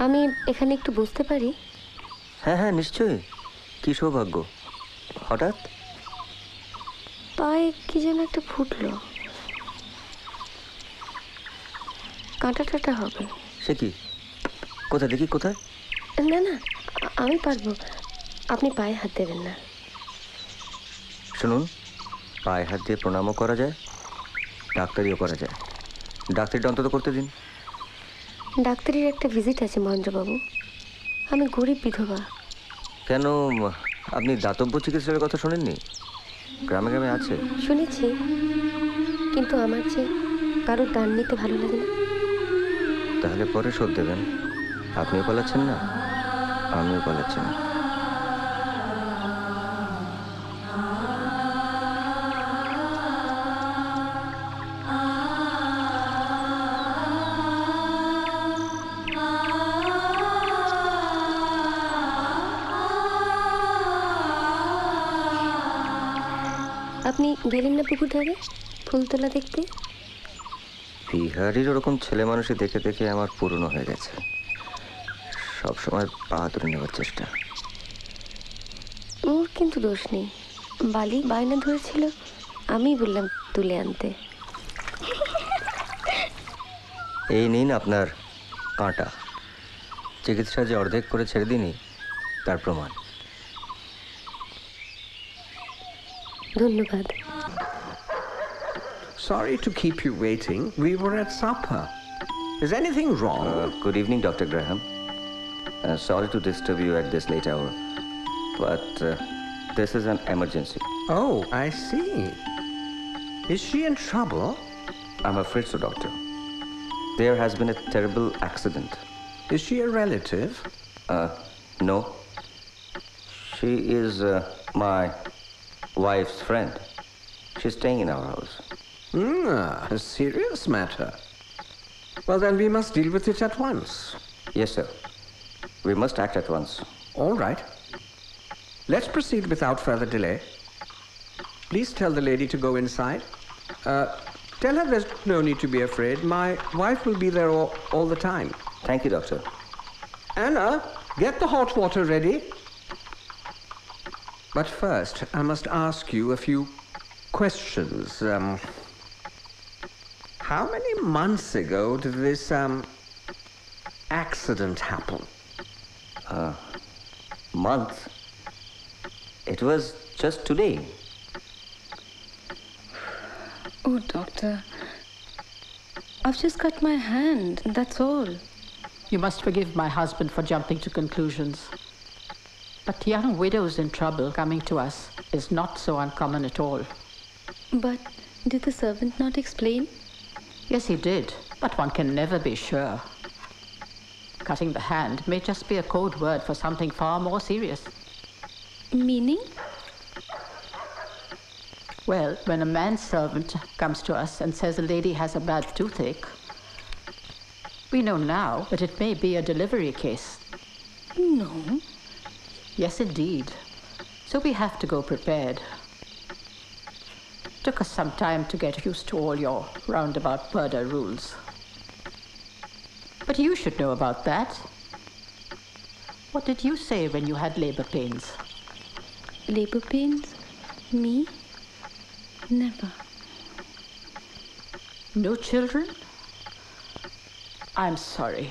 আমি এখানে একটু বসতে পারি? হ্যাঁ হ্যাঁ নিশ্চয়ই। কি সৌভাগ্য। হঠাৎ পায়ে কি যেন একটা ফুটলো, কাঁটা টাটা হবে। সে কি? কোথায় দেখি, কোথায়? না না, আমি পারবো, আপনি পায়ে হাত দেবেন না। শুনুন, পায়ে হাত দিয়ে প্রণামও করা যায়, ডাক্তারিও করা যায়। ডাক্তারিটা অন্তত করতে দিন। ডাক্তারির একটা ভিজিট আছে মহেন্দ্রবাবু, আমি গরিব বিধবা। কেন, আপনি দাতব্য চিকিৎসার কথা শোনেননি? গ্রামে গ্রামে আছে। শুনেছি, কিন্তু আমার যে কারোর দান নিতে ভালো লাগে না। তাহলে পরে শোধ দেবেন। আপনিও পালাচ্ছেন না, আমিও পালাচ্ছি না। আপনি গেলেন না পুকুর ধারে ফুল তোলা দেখতে? বিহারির ওরকম ছেলে মানুষই দেখে দেখে আমার পুরনো হয়ে গেছে। সবসময় বাহাদুরি নেওয়ার চেষ্টা। ওর কিন্তু দোষ নেই, বালি বায়না ধরেছিল, আমি বললাম তুলে আনতে। এই নিন আপনার কাঁটা। চিকিৎসা যে অর্ধেক করে ছেড়ে দিনই তার প্রমাণ। ধন্যবাদ। Sorry to keep you waiting. We were at supper. Is anything wrong? Good evening, Dr. Graham. Sorry to disturb you at this late hour, but this is an emergency. Oh, I see. Is she in trouble? I'm afraid so, doctor. There has been a terrible accident. Is she a relative? No. She is my wife's friend. She's staying in our house. A serious matter. Well, then we must deal with it at once. Yes, sir. We must act at once. All right. Let's proceed without further delay. Please tell the lady to go inside. Tell her there's no need to be afraid. My wife will be there all the time. Thank you, doctor. Anna, get the hot water ready. But first, I must ask you a few questions. How many months ago did this accident happen? Month? It was just today. Oh, doctor, I've just cut my hand, that's all. You must forgive my husband for jumping to conclusions. But young widows in trouble coming to us is not so uncommon at all. But did the servant not explain? Yes, he did, but one can never be sure. Cutting the hand may just be a code word for something far more serious. Meaning? Well, when a manservant comes to us and says a lady has a bad toothache, we know now that it may be a delivery case. No. Yes, indeed. So we have to go prepared. Took us some time to get used to all your roundabout murder rules. But you should know about that. What did you say when you had labor pains? Labor pains? Me? Never. No children? I'm sorry.